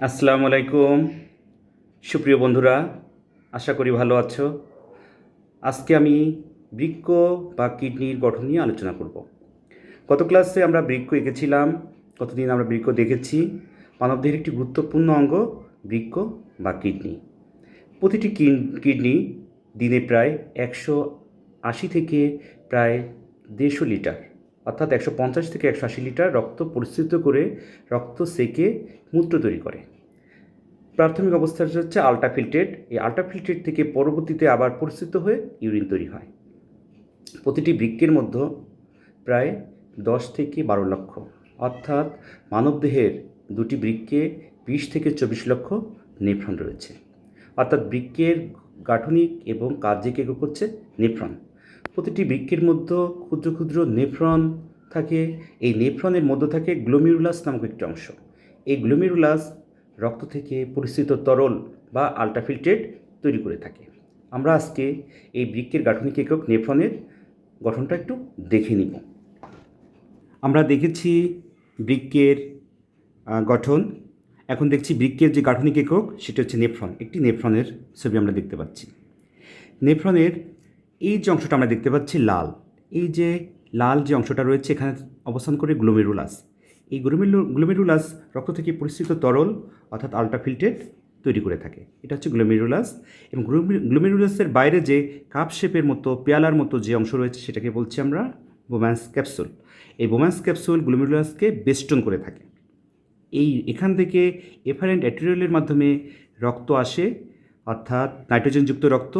আসসালামু আলাইকুম সুপ্রিয় বন্ধুরা, আশা করি ভালো আছো। আজকে আমি বৃক্ক বা কিডনির গঠন নিয়ে আলোচনা করব। গত ক্লাসে আমরা বৃক্ক এঁকেছিলাম, কতদিন আমরা বৃক্ক দেখেছি। মানবদেহের একটি গুরুত্বপূর্ণ অঙ্গ বৃক্ক বা কিডনি। প্রতিটি কিডনি দিনে প্রায় 180 থেকে প্রায় 150 লিটার, অর্থাৎ 150 থেকে 180 লিটার রক্ত পরিস্রুত করে রক্ত সেকে মূত্র তৈরি করে। প্রাথমিক অবস্থাটা হচ্ছে আল্ট্রাফিল্ট্রেট। এই আল্ট্রাফিল্ট্রেট থেকে পরবর্তীতে আবার পরিস্রুত হয়ে ইউরিন তৈরি হয়। প্রতিটি বৃক্কের মধ্যে প্রায় 10 থেকে 12 লক্ষ, অর্থাৎ মানবদেহের দুটি বৃক্কে 20 থেকে 24 লক্ষ নেফ্রন রয়েছে। অর্থাৎ বৃক্কের গাঠনিক এবং কার্যিক একক হচ্ছে নেফ্রন। প্রতিটি বৃক্কের মধ্যে ক্ষুদ্র ক্ষুদ্র নেফ্রন থাকে। এই নেফ্রনের মধ্যে থাকে গ্লোমেরুলাস নামক একটি অংশ। এই গ্লোমেরুলাস রক্ত থেকে পরিস্রুত তরল বা আল্ট্রাফিল্ট্রেট তৈরি করে থাকে। আমরা আজকে এই বৃক্কের গাঠনিক একক নেফ্রনের গঠনটা একটু দেখে নিব। আমরা দেখেছি বৃক্কের গঠন, এখন দেখছি বৃক্কের যে গাঠনিক একক সেটা হচ্ছে নেফ্রন। একটি নেফ্রনের ছবি আমরা দেখতে পাচ্ছি। নেফ্রনের এই যে অংশটা আমরা দেখতে পাচ্ছি লাল, এই যে লাল যে অংশটা রয়েছে এখানে অবস্থান করে গ্লোমেরুলাস। এই গ্লোমেরুলাস রক্ত থেকে পরিস্রুত তরল অর্থাৎ আল্ট্রাফিল্ট্রেট তৈরি করে থাকে। এটা হচ্ছে গ্লোমেরুলাস। এবং গ্লোমেরুলাসের বাইরে যে কাপ শেপের মতো পেয়ালার মতো যে অংশ রয়েছে সেটাকে বলছি আমরা বোম্যান্স ক্যাপসুল। এই বোম্যান্স ক্যাপসুল গ্লোমেরুলাসকে বেষ্টন করে থাকে। এখান থেকে এফারেন্ট অ্যার্টেরিওলের মাধ্যমে রক্ত আসে, অর্থাৎ নাইট্রোজেনযুক্ত রক্ত।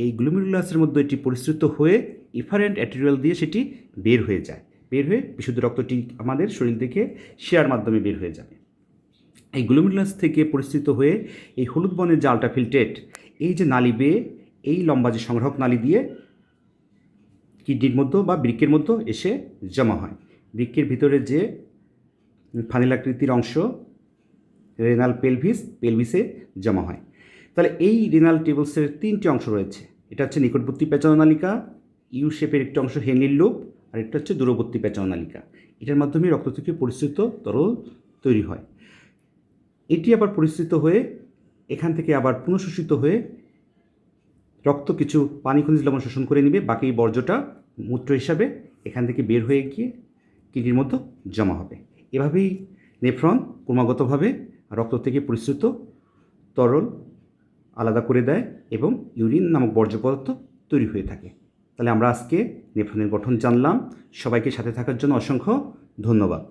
এই গ্লোমেরুলাসের মধ্যে এটি পরিস্রুত হয়ে এফারেন্ট অ্যার্টেরিওল দিয়ে সেটি বের হয়ে যায়। বের হয়ে বিশুদ্ধ রক্তটি আমাদের শরীর থেকে শিরার মাধ্যমে বের হয়ে যাবে। এই গ্লোমেরুলাস থেকে পরিস্রুত হয়ে এই হলুদ বর্ণের যে আল্ট্রাফিল্ট্রেট, এই যে নালী বেয়ে এই লম্বা যে সংগ্রাহক নালী দিয়ে কিডনির মধ্যে বা বৃক্কের মধ্যে এসে জমা হয়। বৃক্কের ভিতরে যে ফানেলাকৃতির অংশ রেনাল পেলভিসে জমা হয়। তাহলে এই রেনাল টেবলসের 3টি অংশ রয়েছে। এটা হচ্ছে নিকটবর্তী পেচাননালিকা, ইউ শেপের একটি অংশ হেনলির লুপ, আর একটা হচ্ছে দূরবর্তী পেচাননালিকা। এটার মাধ্যমে রক্ত থেকে পরিস্রুত তরল তৈরি হয়। এটি আবার পরিস্রুত হয়ে এখান থেকে আবার পুনঃশোষিত হয়ে রক্ত কিছু পানি খনিজ লবণ শোষণ করে নেবে, বাকি বর্জ্যটা মূত্র হিসাবে এখান থেকে বের হয়ে গিয়ে কিডনির মধ্যে জমা হবে। এভাবেই নেফ্রন ক্রমাগতভাবে রক্ত থেকে পরিস্রুত তরল আলাদা করে দেয় এবং ইউরিন নামক বর্জ্য পদার্থ তৈরি হয়ে থাকে। তাহলে আমরা আজকে নেফ্রনের গঠন জানলাম। সবাইকে সাথে থাকার জন্য অসংখ্য ধন্যবাদ।